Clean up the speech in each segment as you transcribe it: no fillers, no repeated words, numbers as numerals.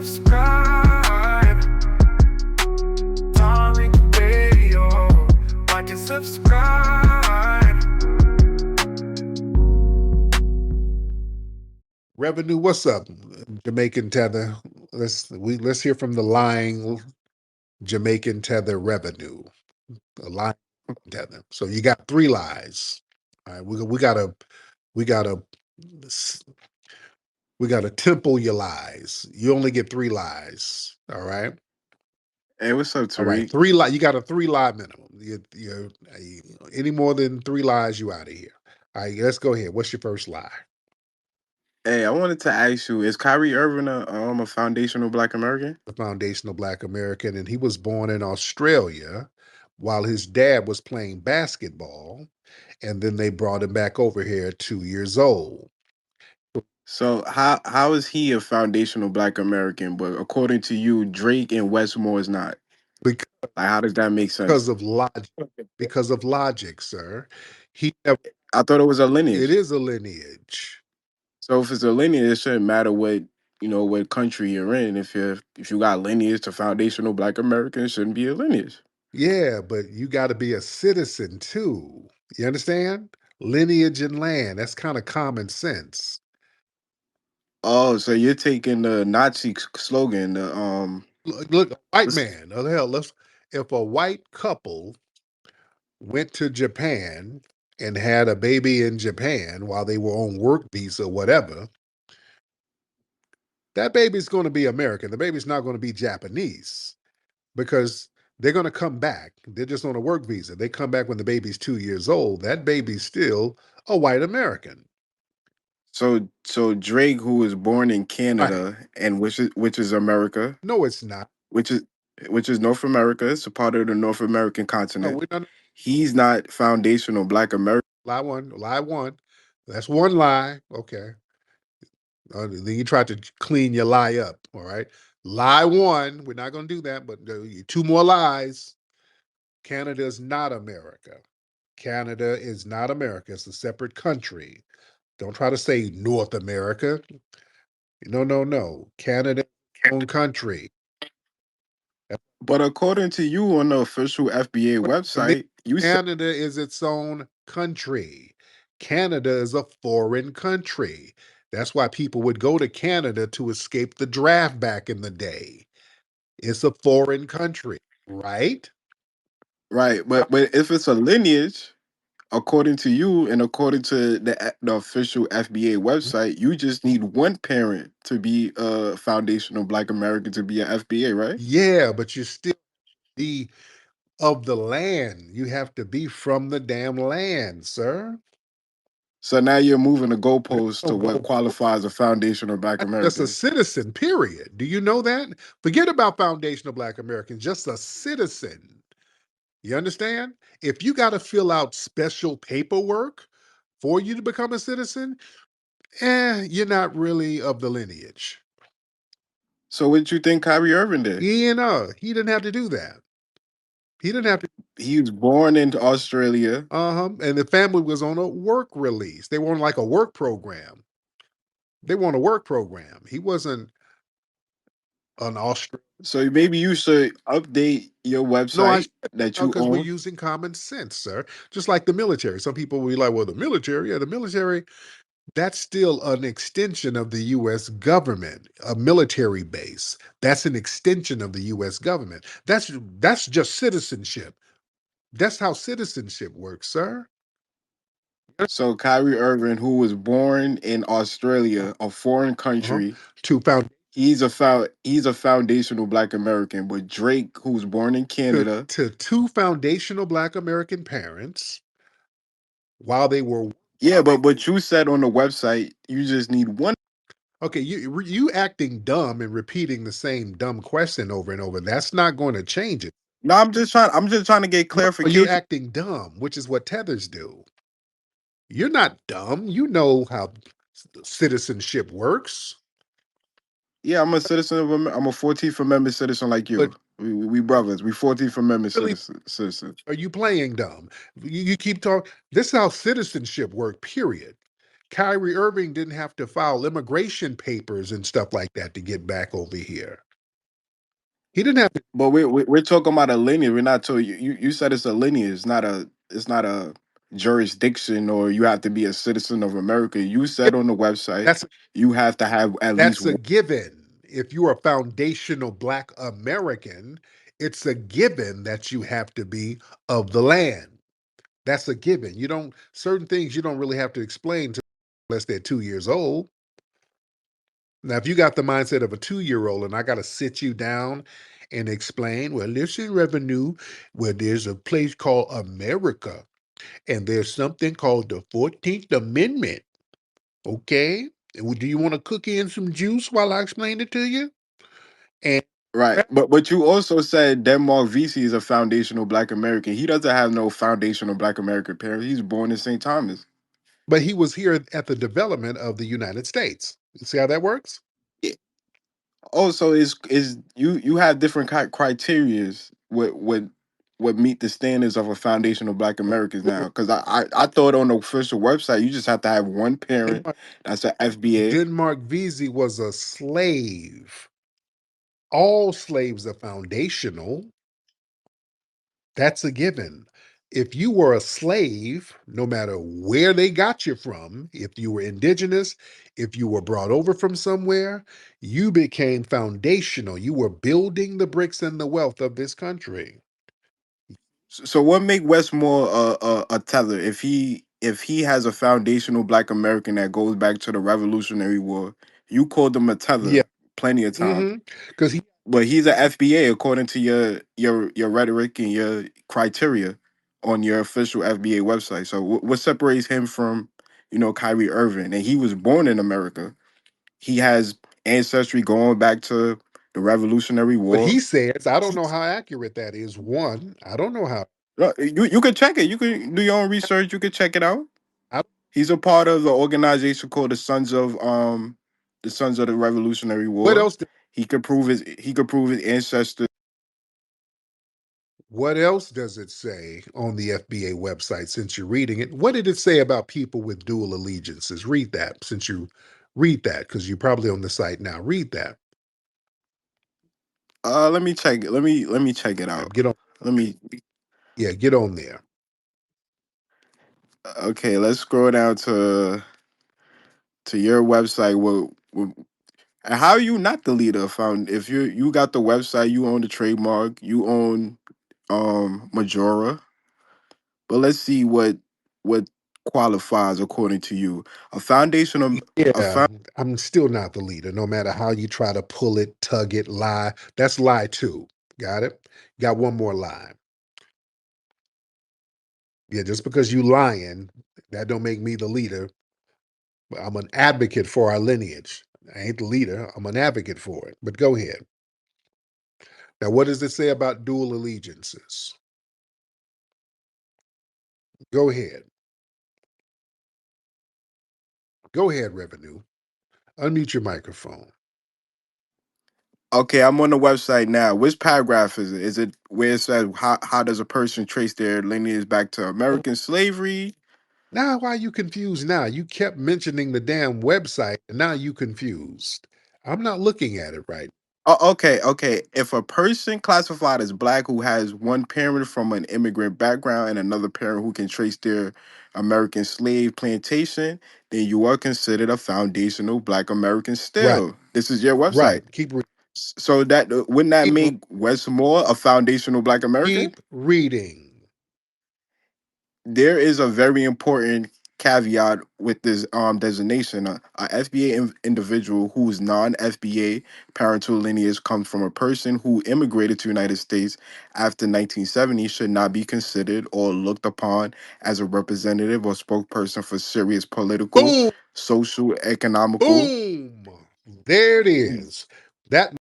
subscribe. Tariq Radio. Watch and subscribe. Revenue, what's up, Jamaican Tether? Let's hear from the lying Jamaican Tether Revenue. A lying Tether. So you got 3 lies. All right, we gotta temple your lies. You only get 3 lies. All right. Hey, what's up, All right, Tariq? 3 lie. You got a 3 lie minimum. Any more than 3 lies, you out of here. All right, let's go ahead. What's your first lie? Hey, I wanted to ask you: is Kyrie Irving a foundational Black American? The foundational Black American, and he was born in Australia while his dad was playing basketball, and then they brought him back over here at 2 years old. So how is he a foundational Black American, but according to you, Drake and Westmore is not? Because Like, how does that make sense? of logic. Because of logic, sir. He never, I thought it was a lineage. it is a lineage. So if it's a lineage, it shouldn't matter what country you're in. If you got lineage to foundational Black American, it shouldn't be a lineage. Yeah, but you got to be a citizen too. You understand? Lineage and land. That's kind of common sense. Oh, so you're taking the Nazi slogan, Look, a white what's- man. Oh, hell, if a white couple went to Japan and had a baby in Japan while they were on work visa, whatever, that baby's going to be American. The baby's not going to be Japanese because they're going to come back. They're just on a work visa. They come back when the baby's 2 years old. That baby's still a white American. So Drake, who was born in Right. Canada and which is America, No, it's not. which is North America, it's a part of the North American No, continent. we're not. He's not foundational Black American. Lie one. Lie one. That's one lie. Okay. Then you tried to clean your lie up. All right. Lie one. We're not going to do that, but 2 more lies. Canada is not America. Canada is not America. It's a separate country. Don't try to say North America. No. Canada is its own country. But according to you on the official FBA website, you said Canada is its own country. Canada is a foreign country. That's why people would go to Canada to escape the draft back in the day. It's a foreign country, right? right, but if it's a lineage, according to you and according to the official FBA website, you just need one parent to be a foundational Black American to be an FBA, right? Yeah, but you still be of the land. You have to be from the damn land, sir. So now you're moving the goalposts to what qualifies a foundational Black Just a American. citizen, period. Do you know that? Forget about foundational Black Americans, just a citizen. You understand? If you got to fill out special paperwork for you to become a citizen, you're not really of the lineage. So what you think Kyrie Irving did? He didn't have to do that. He didn't have to. He was born in Australia. And the family was on a work release. They were on like a work program. They were on a work program. He wasn't an Australian. So maybe you should update your No, I website that you because we're own. using common sense, sir. Just like the military. Some people will be like, well, the military, that's still an extension of the U.S. government, a military base. That's an extension of the U.S. government. That's just citizenship. That's how citizenship works, sir. So Kyrie Irving, who was born in Australia, a foreign country, To found he's a foundational Black American. But Drake, who's born in Canada, to 2 foundational Black American parents while they were yeah. But you said on the website you just need one. okay. You acting dumb and repeating the same dumb question over and over. That's not going to change it. No, I'm just trying to get You're clarification. acting dumb, which is what Tethers do. You're not dumb. You know how citizenship works. Yeah, I'm a citizen of I'm a 14th Amendment citizen like you. But We brothers. We 14th Amendment really, citizens. are you playing dumb? You keep talking. This is how citizenship works, period. Kyrie Irving didn't have to file immigration papers and stuff like that to get back over here. He didn't have to. But we're talking about a lineage. We're not talking. You said it's a lineage. It's not a jurisdiction, or you have to be a citizen of America. You Yeah, said on the website that's you have to have at least that's a one. given. If you're a foundational Black American, it's a given that you have to be of the land. That's a given. You don't certain things you don't really have to explain to unless they're 2 years old. Now, if you got the mindset of a 2 year old and I got to sit you down and explain, well, listen, revenue, well, there's a place called America and there's something called the 14th Amendment. Okay. Do you want a cookie and some juice while I explain it to you? And Right, but you also said Denmark VC is a foundational Black American. He doesn't have no foundational Black American parents. He's born in St. Thomas. but he was here at the development of the United States. You see how that works? Yeah. Also, is you have different criterias what meet the standards of a foundational Black Americans now? Because I thought on the official website you just have to have one parent Denmark, that's an FBA. Denmark Vesey was a slave. All slaves are foundational. That's a given. If you were a slave, no matter where they got you from, if you were indigenous, if you were brought over from somewhere, you became foundational. You were building the bricks and the wealth of this country. So what make Westmore a tether if he has a foundational Black American that goes back to the Revolutionary War? You called him a Yeah. tether plenty of times. Because he, But he's an FBA according to your rhetoric and your criteria on your official FBA website. So what separates him from Kyrie Irving? And he was born in America. He has ancestry going back to the Revolutionary what War. he says, I don't know how accurate that is. One, I don't know how. You could check it. You could do your own research. You could check it out. I, He's a part of the organization called the Sons of the Revolutionary what War. else? He could prove his ancestors. What else does it say on the FBA website since you're reading it? What did it say about people with dual allegiances? Read that since you read that because you're probably on the site now. Read that. Let me check it. Let me check it out. Get on. Let me. Yeah, get on there. Okay, let's scroll down to your website. How are you not the leader? Found if you got the website, you own the trademark, you own Majora. But let's see what qualifies according to you. A foundation of a Yeah, found. I'm still not the leader, no matter how you try to pull it, tug it, lie. That's lie two. Got it? Got one more lie. Yeah, just because you lying, that don't make me the leader. I'm an advocate for our lineage. I ain't the leader. I'm an advocate for it. But go ahead. Now, what does it say about dual allegiances? Go ahead. Go ahead, Revenue. Unmute your microphone. Okay, I'm on the website now. Which paragraph is it? Is it where it says how does a person trace their lineage back to American slavery? Now, why are you confused now? You kept mentioning the damn website, and now you confused. I'm not looking at it right. Oh, okay. If a person classified as Black who has one parent from an immigrant background and another parent who can trace their American slave plantation, then you are considered a foundational Black American Right, still. This is your website. right. Keep So that wouldn't that keep make Westmore a foundational Black American? keep reading. There is a very important caveat with this designation. A FBA individual whose non-FBA parental lineage comes from a person who immigrated to the United States after 1970 should not be considered or looked upon as a representative or spokesperson for serious political, Boom, social, economical. boom. There it is. That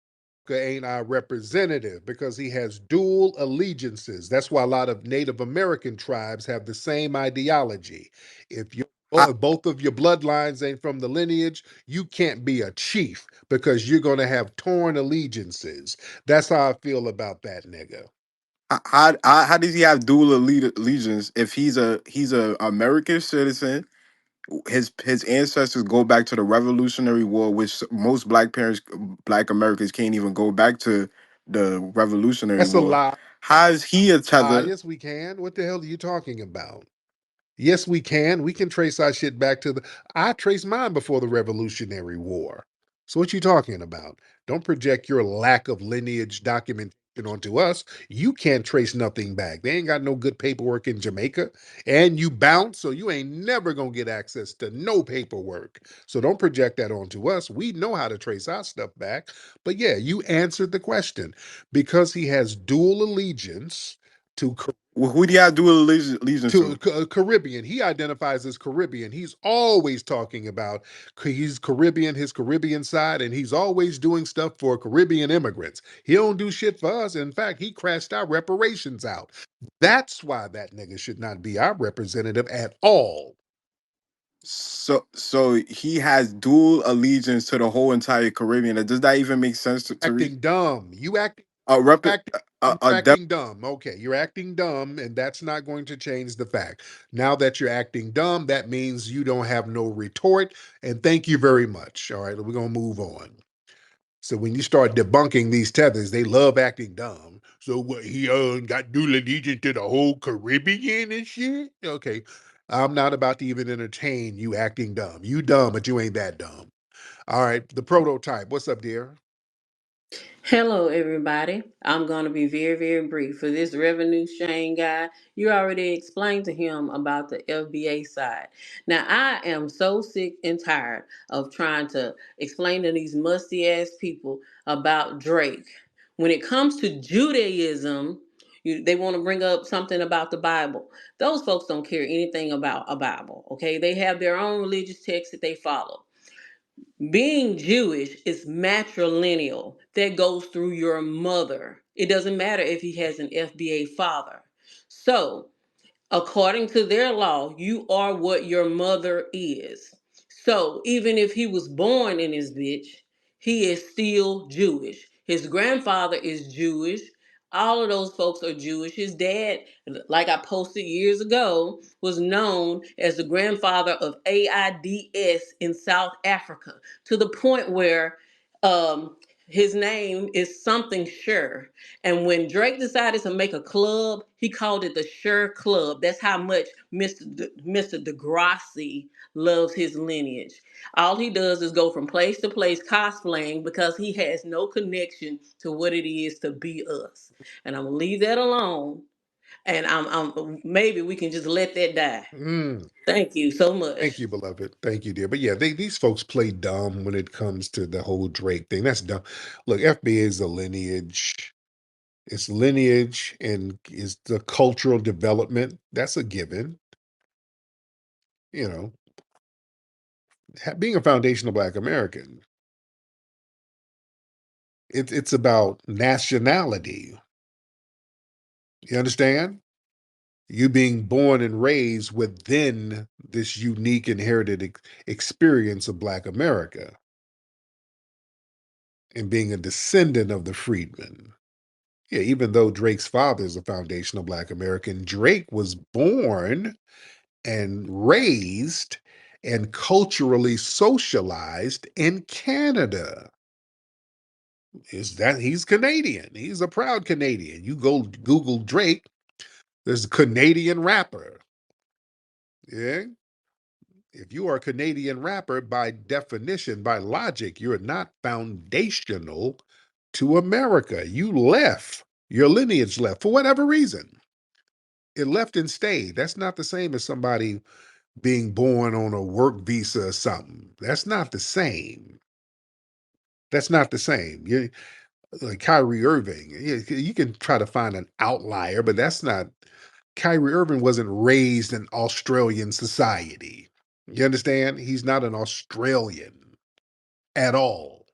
ain't our representative because he has dual allegiances. That's why a lot of Native American tribes have the same ideology. If you How, both of your bloodlines ain't from the lineage, you can't be a chief because you're going to have torn allegiances. That's how I feel about that nigga. how does he have dual allegiance if he's a American citizen his ancestors go back to the Revolutionary War, which most Black Americans can't even go back to the Revolutionary That's a War. lie. How is he a tether? Yes, we can. What the hell are you talking about? Yes, we can. We can trace our shit back to the. I traced mine before the Revolutionary War. So what you talking about? Don't project your lack of lineage documentation onto us. You can't trace nothing back. They ain't got no good paperwork in Jamaica, and you bounce, so you ain't never gonna get access to no paperwork. So don't project that onto us. We know how to trace our stuff back. But yeah, you answered the question because he has dual allegiance to Who do y'all do allegiance to? Caribbean. He identifies as Caribbean. He's always talking about he's Caribbean, his Caribbean side, and he's always doing stuff for Caribbean immigrants. He don't do shit for us. In fact, he crashed our reparations out. That's why that nigga should not be our representative at all. So he has dual allegiance to the whole entire Caribbean. Does that even make sense to Tariq? Acting dumb. You A rep acting a you're acting dumb. Okay, you're acting dumb, and that's not going to change the fact. Now that you're acting dumb, that means you don't have no retort. And thank you very much. All right, we're gonna move on. So when you start debunking these tethers, they love acting dumb. So what he got dual allegiance to the whole Caribbean and shit? Okay. I'm not about to even entertain you acting dumb. You dumb, but you ain't that dumb. All right, the prototype. What's up, dear? Hello, everybody. I'm going to be very, very brief. For this revenue Shane guy, you already explained to him about the FBA side. Now, I am so sick and tired of trying to explain to these musty ass people about Drake. When it comes to Judaism, they want to bring up something about the Bible. Those folks don't care anything about a Bible, okay? They have their own religious text that they follow. Being Jewish is matrilineal. That goes through your mother. It doesn't matter if he has an FBA father. So, according to their law, you are what your mother is. So even if he was born in his bitch, he is still Jewish. His grandfather is Jewish. All of those folks are Jewish. His dad, like I posted years ago, was known as the grandfather of AIDS in South Africa, to the point where um, his name is something sure. And when Drake decided to make a club, he called it the Sure Club. That's how much Mr. Degrassi loves his lineage. All he does is go from place to place cosplaying because he has no connection to what it is to be us. And I'm gonna leave that alone. And I'm maybe we can just let that die. Mm. Thank you so Thank much. you, beloved. Thank you, dear. But yeah, these folks play dumb when it comes to the whole Drake thing. That's dumb. Look, FBA is a lineage. It's lineage and is the cultural development. That's a given. You know, being a foundational Black American, it's about nationality. You understand? You being born and raised within this unique inherited experience of Black America and being a descendant of the freedmen. Yeah, even though Drake's father is a foundational Black American, Drake was born and raised and culturally socialized in Canada. Is that he's Canadian? He's a proud Canadian. You go Google Drake, there's a Canadian rapper. Yeah. If you are a Canadian rapper, by definition, by logic, you're not foundational to America. You left, your lineage left for whatever reason. It left and stayed. That's not the same as somebody being born on a work visa or something. That's not the same. That's not the same. You like Kyrie Irving. You can try to find an outlier, but that's not. Kyrie Irving wasn't raised in Australian society. You understand? He's not an Australian at all.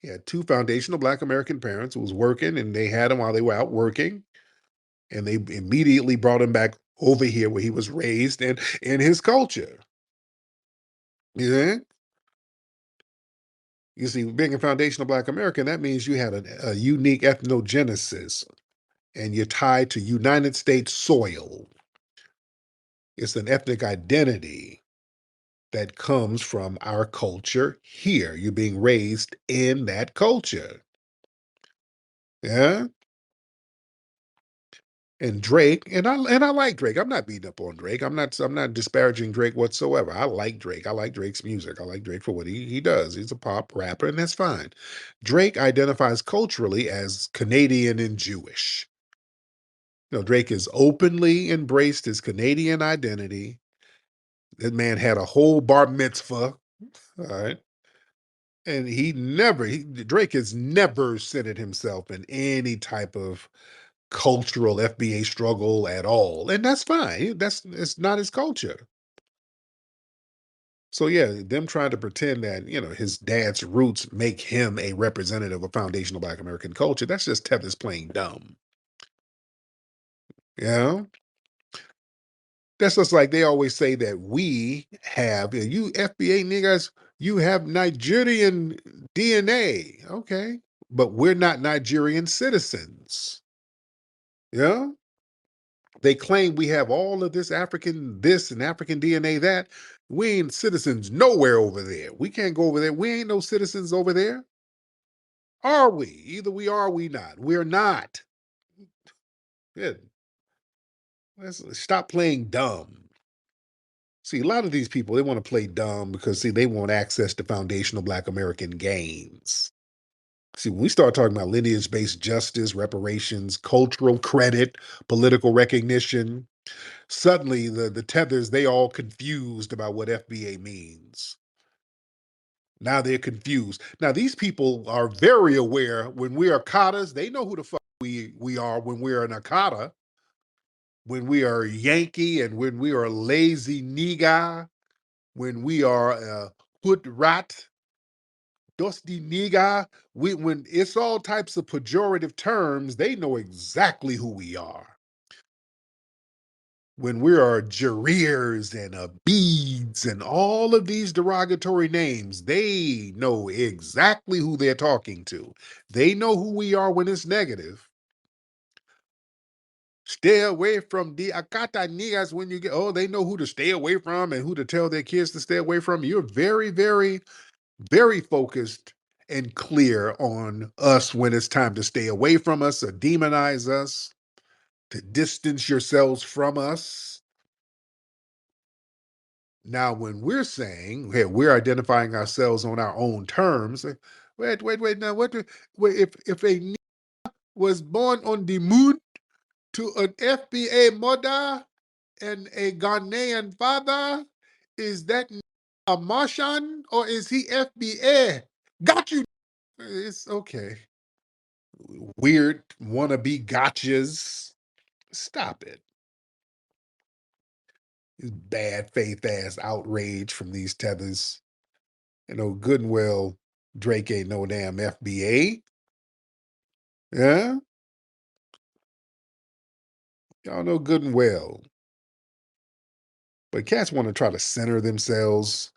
He had two foundational Black American parents who was working, and they had him while they were out working, and they immediately brought him back over here where he was raised and in his culture. Yeah. You see, being a foundational Black American, that means you had a unique ethnogenesis and you're tied to United States soil. It's an ethnic identity. that comes from our culture here. You're being raised in that culture. Yeah. And Drake, and I like Drake. I'm not beating up on Drake. I'm not disparaging Drake whatsoever. I like Drake. I like Drake's music. I like Drake for what he does. He's a pop rapper, and that's fine. Drake identifies culturally as Canadian and Jewish. Drake has openly embraced his Canadian identity. That man had a whole bar mitzvah, all right? And Drake has never centered himself in any type of cultural FBA struggle at all. And that's fine. It's not his culture. So yeah, them trying to pretend that, his dad's roots make him a representative of foundational Black American culture, that's just Tethers playing dumb. Yeah. That's just like they always say that we have, you FBA niggas, you have Nigerian DNA. Okay. But we're not Nigerian citizens. Yeah. They claim we have all of this African this and African DNA that. We ain't citizens nowhere over there. We can't go over there. We ain't no citizens over there. Are we? Either we are or we not. We're not. Good. Let's stop playing dumb. See, a lot of these people, they want to play dumb because, see, they want access to foundational Black American gains. See, when we start talking about lineage-based justice, reparations, cultural credit, political recognition, suddenly the Tethers, they all confused about what FBA means. Now they're confused. Now, these people are very aware when we are Akatas, they know who the fuck we are when we're an Akata, when we are Yankee, and when we are lazy nigga, when we are hood rat, dusty nigga, when it's all types of pejorative terms, they know exactly who we are. When we are Jareers and beads and all of these derogatory names, they know exactly who they're talking to. They know who we are when it's negative. Stay away from the Akata niggas when you get, they know who to stay away from and who to tell their kids to stay away from. You're very, very, very focused and clear on us when it's time to stay away from us or demonize us, to distance yourselves from us. Now, when we're saying, hey, we're identifying ourselves on our own terms, wait, now if a nigga was born on the moon to an FBA mother and a Ghanaian father, is that a Martian or is he FBA? Got you. It's okay. Weird wannabe gotchas. Stop it. This bad faith ass outrage from these Tethers. Good and well, Drake ain't no damn FBA. Yeah? Y'all know good and well. But cats want to try to center themselves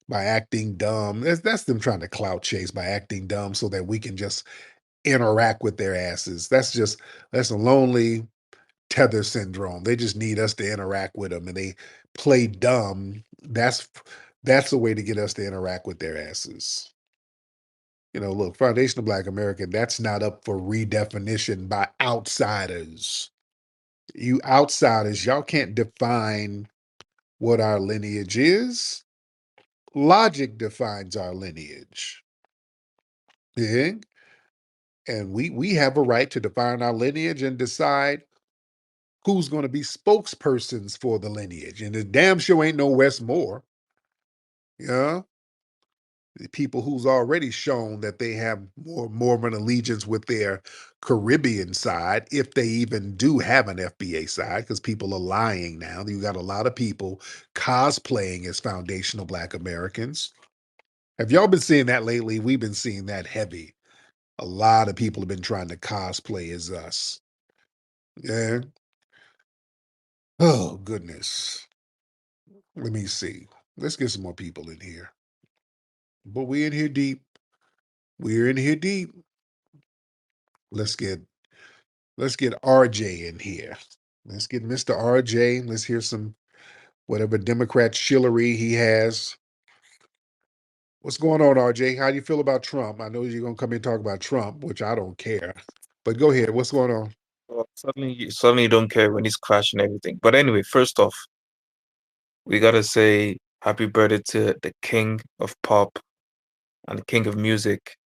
by acting dumb. That's them trying to clout chase by acting dumb so that we can just interact with their asses. That's a lonely Tether syndrome. They just need us to interact with them and they play dumb. That's a way to get us to interact with their asses. Look, foundational Black American, that's not up for redefinition by outsiders. You outsiders, y'all can't define what our lineage is. Logic defines our lineage. Yeah? And we have a right to define our lineage and decide who's going to be spokespersons for the lineage. And the damn sure ain't no Westmore. Yeah. The people who's already shown that they have more of an allegiance with their Caribbean side, if they even do have an FBA side, because people are lying now. You got a lot of people cosplaying as foundational Black Americans. Have y'all been seeing that lately? We've been seeing that heavy. A lot of people have been trying to cosplay as us. Yeah. Oh, goodness. Let me see. Let's get some more people in here. But we're in here deep. We're in here deep. Let's get RJ in here. Let's get Mr. RJ. Let's hear some whatever Democrat shillery he has. What's going on, RJ? How do you feel about Trump? I know you're gonna come in and talk about Trump, which I don't care. But go ahead. What's going on? Well, suddenly you don't care when he's crashing everything. But anyway, first off, we gotta say happy birthday to the king of pop and the king of music,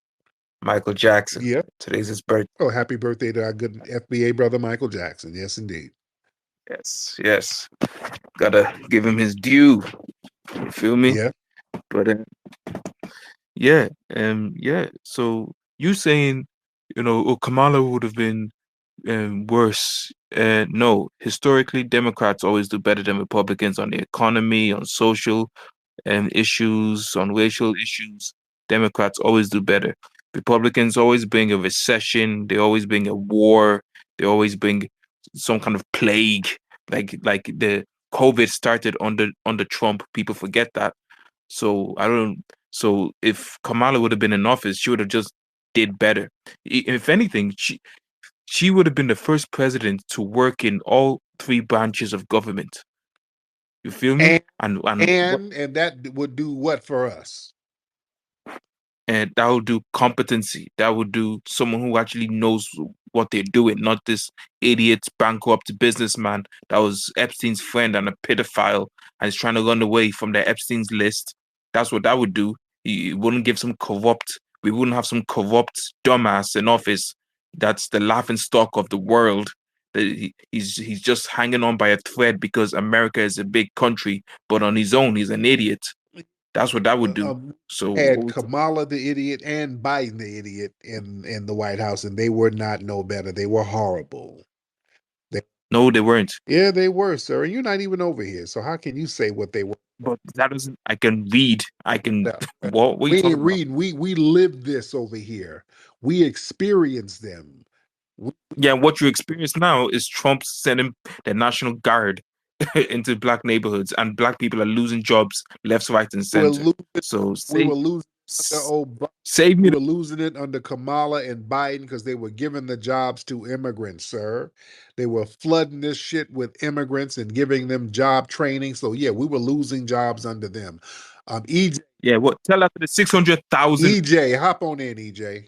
Michael Jackson. Yeah. Today's his birthday. Oh, happy birthday to our good FBA brother Michael Jackson. Yes, indeed. Yes. Gotta give him his due. You feel me? Yeah. But yeah. So you saying, Kamala would have been worse? No, historically, Democrats always do better than Republicans on the economy, on social issues, on racial issues. Democrats always do better. Republicans always bring a recession. They always bring a war. They always bring some kind of plague. Like the COVID started under Trump. People forget that. So I don't. So if Kamala would have been in office, she would have just did better. If anything, she would have been the first president to work in all three branches of government. You feel me? And that would do what for us? And that would do competency. That would do someone who actually knows what they're doing, not this idiot, bankrupt businessman that was Epstein's friend and a pedophile and is trying to run away from the Epstein's list. That's what that would do. He wouldn't give we wouldn't have some corrupt dumbass in office that's the laughing stock of the world. He's just hanging on by a thread because America is a big country, but on his own, he's an idiot. That's what that would do. So had Kamala the idiot and Biden the idiot in the White House, and they were not no better. They were horrible. No, they weren't. Yeah, they were, sir. And you're not even over here, so how can you say what they were? But that doesn't. I can read. I can. What we ain't reading. We live this over here. We experience them. Yeah, what you experience now is Trump sending the National Guard into black neighborhoods, and black people are losing jobs left, right, and center. We were losing save me. We were losing it under Kamala and Biden because they were giving the jobs to immigrants, sir. They were flooding this shit with immigrants and giving them job training. So yeah, we were losing jobs under them. EJ. Yeah, what? Tell that to the 600,000. EJ, hop on in, EJ.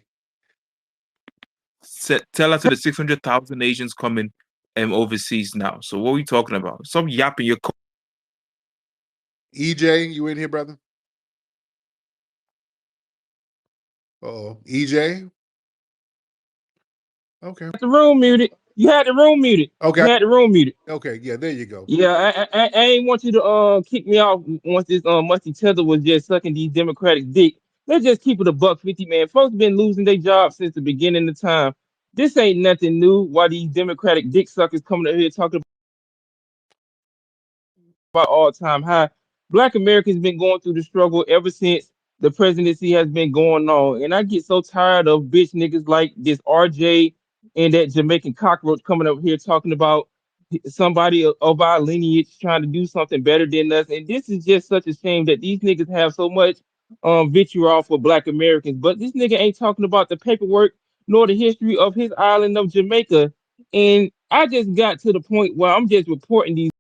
Tell that to the 600,000 Asians coming overseas now. So what are we talking about? Stop yapping your. EJ, you in here, brother? EJ. Okay. The room muted. You had the room muted. Okay. You had the room muted. Okay. Yeah. There you go. Yeah. I ain't want you to kick me off once this musty tether was just sucking these Democratic dick. Let's just keep it a $1.50, man. Folks been losing their jobs since the beginning of time. This ain't nothing new. Why these Democratic dick suckers coming up here talking about all-time high? Black Americans been going through the struggle ever since the presidency has been going on, and I get so tired of bitch niggas like this RJ and that Jamaican cockroach coming up here talking about somebody of our lineage trying to do something better than us. And this is just such a shame that these niggas have so much vitriol for Black Americans. But this nigga ain't talking about the paperwork nor the history of his island of Jamaica. And I just got to the point where I'm just reporting these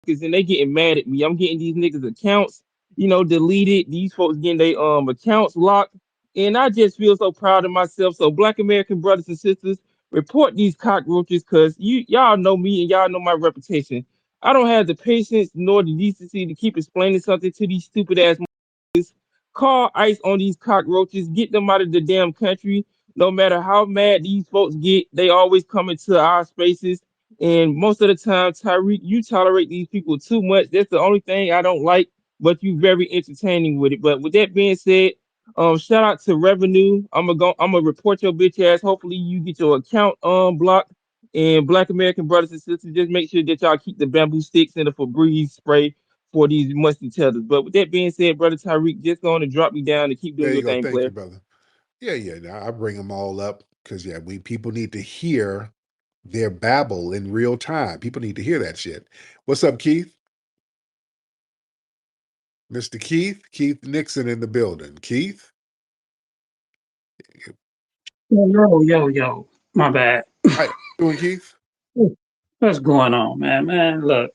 and they getting mad at me. I'm getting these niggas accounts, deleted. These folks getting their accounts locked. And I just feel so proud of myself. So Black American brothers and sisters, report these cockroaches because y'all know me and y'all know my reputation. I don't have the patience nor the decency to keep explaining something to these stupid ass motherfuckers. Call ICE on these cockroaches, get them out of the damn country. No matter how mad these folks get, they always come into our spaces. And most of the time, Tariq, you tolerate these people too much. That's the only thing I don't like, but you very entertaining with it. But with that being said, shout out to Revenue. I'm gonna report your bitch ass. Hopefully you get your account blocked. And Black American brothers and sisters, just make sure that y'all keep the bamboo sticks and the Febreze spray for these musty tethers. But with that being said, brother Tariq, just going to drop me down and keep doing your thing, Thank you, brother. Yeah. Now I bring them all up because people need to hear their babble in real time. People need to hear that shit. What's up, Keith? Mr. Keith Nixon in the building. Keith? Yo. My bad. How you doing, Keith? What's going on, man? Man, look.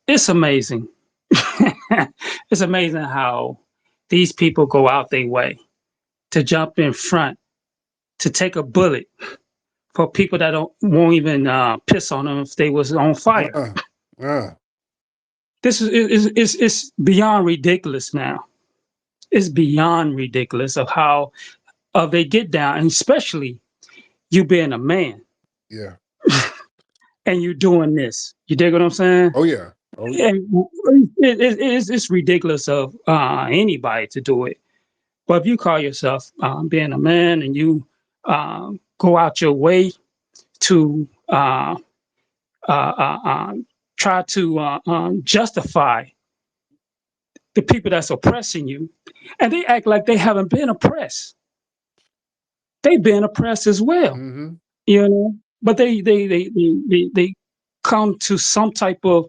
It's amazing. It's amazing how these people go out their way to jump in front, to take a bullet for people that won't even piss on them if they was on fire. This is it's beyond ridiculous now. It's beyond ridiculous of how they get down, and especially you being a man. Yeah. And you doing this. You dig what I'm saying? Oh yeah. And it's ridiculous of anybody to do it. But if you call yourself being a man and you go out your way to try to justify the people that's oppressing you, and they act like they haven't been oppressed. They've been oppressed as well, you know. But they come to some type of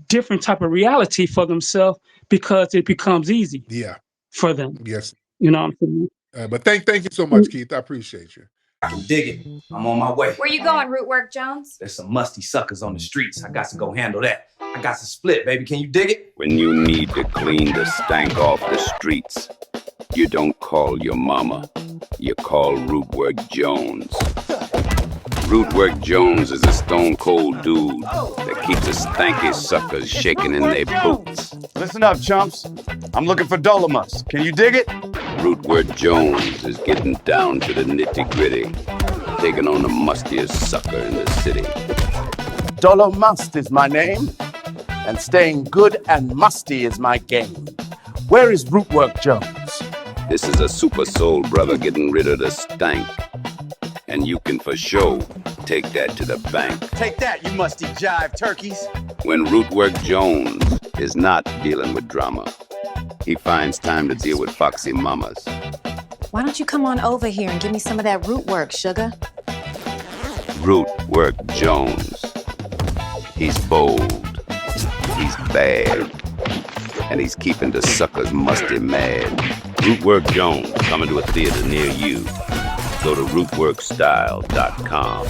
different type of reality for themselves because it becomes easy. Yeah. For them. Yes. You know what I'm saying? But thank you so much, Keith. I appreciate you. I can dig it. I'm on my way. Where you going, Rootwork Jones? There's some musty suckers on the streets. I got to go handle that. I got to split, baby. Can you dig it? When you need to clean the stank off the streets, you don't call your mama. You call Rootwork Jones. Rootwork Jones is a stone cold dude that keeps the stanky suckers shaking in their boots. Listen up, chumps. I'm looking for Dolomus. Can you dig it? Rootwork Jones is getting down to the nitty-gritty, taking on the mustiest sucker in the city. Dolomust is my name, and staying good and musty is my game. Where is Rootwork Jones? This is a super soul brother getting rid of the stank. And you can for sure take that to the bank. Take that, you musty jive turkeys. When Rootwork Jones is not dealing with drama, he finds time to deal with foxy mamas. Why don't you come on over here and give me some of that root work, sugar? Rootwork Jones. He's bold. He's bad. And he's keeping the suckers musty mad. Rootwork Jones coming to a theater near you. Go to rootworkstyle.com.